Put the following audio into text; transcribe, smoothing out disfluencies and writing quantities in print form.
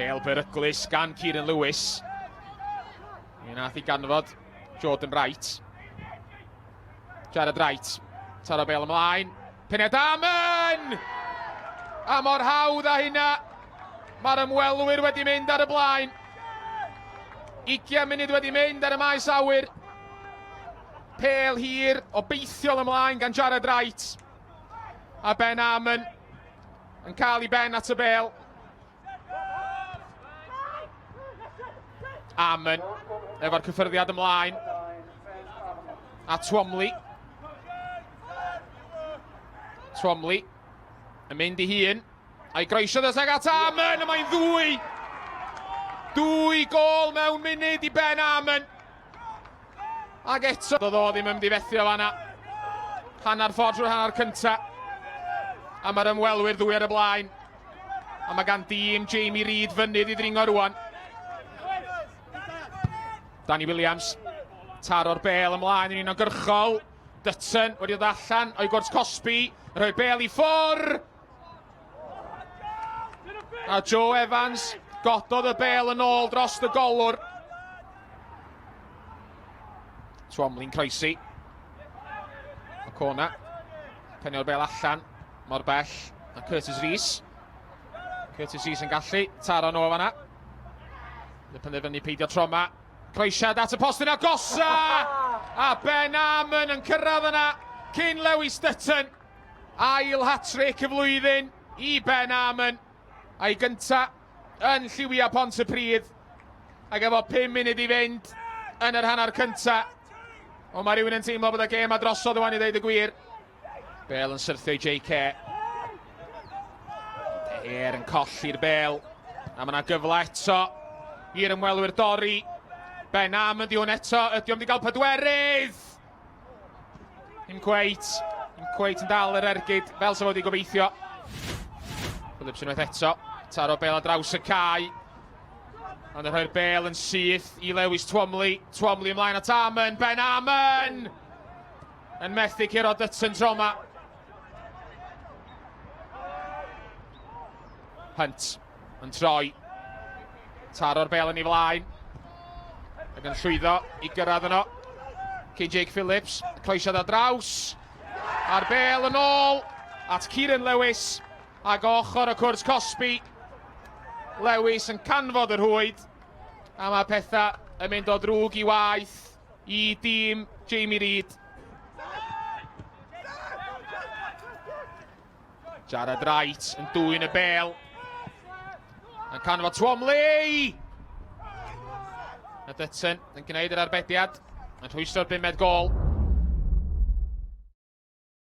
Pêl beryglus gan Kieran Lewis. Mi nath I ganfod Jordan Wright. Jared Wright. Taro Bale ymlaen. Pened Amon! A mor hawdd â hynna. Mae'r ymwelwyr wedi mynd ar y blaen. 20 munud wedi mynd ar y maes awyr. Pêl hir o beithiol ymlaen gan Jared Wright. A Ben Amon yn cael I ben at y Bale. Amon efo'r cyffyrddiad ymlaen. A Twomley. Twomley yn mynd I hun. A'i groesiodd ysag at Amon, a mae'n ddwy. Dwy gol mewn munud I Ben Amon. Ac eto, doedd o ddim yn mynd I fethio fanna. Hanner ffordd drwy'r hanner cynta. A mae'r ymwelwyr ddwy ar y blaen. A mae gan dîm Jamie Reid fynydd I ddringo rwan. Danny Williams. Taro'r Bale ymlaen yn unogyrchol. Dutton wedi dod allan o'i gwrs Cosby. Rhoi Bale I ffwr. A Joe Evans gododd y Bale yn ôl dros y golwr. Twomley'n croesi. Y corner. Penio'r Bale allan. Mor bell. A Curtis Rees. Curtis Rees yn gallu. Taro nhw fanna. Y penderfynu peidio troma. Croesiad at y postyn agosa! A Ben Amon yn cyrraedd yna cyn Lewis Dutton. Ail hat-trick y flwyddyn I Ben Amon. A'i gynta yn lliwia Pontypridd. Ac efo 5 munud I fynd yn yr hanner cynta. Ond mae rhywun yn teimlo bod y gêm a drosodd wan I ddeud y gwir. Bale yn syrthio I JK. De Heer yn colli'r Bale. A mae yna gyfle eto i'r ymwelwyr dorri. Ben Amon di hwn eto, ydy o'n di gael pedwerydd! Dim cweit yn dal yr ergyd, fel sef wedi gobeithio. Phillips unwaith eto, taro Bale ar draws y cae. Ond yn rhoi'r Bale yn syth I Lewis Twomley. Twomley ymlaen at Amon, Ben Amon! Yn methu curo Dutton troma. Hunt yn troi. Taro'r Bale yn I flaen. Ac yn llwyddo I gyrraedd yno. Cyn Jake Phillips, croesiad ar draws. A'r Bale yn ôl at Kieran Lewis. Ac ochr y cwrs Cosby. Lewis yn canfod yr hwyd. A mae pethau yn mynd o drwg I waith I dîm Jamie Reid. Jared Wright yn dwyn y Bale. Yn canfod Twomley! A Dutton yn gwneud yr arbediad. Yn rhwystro'r 5 gol.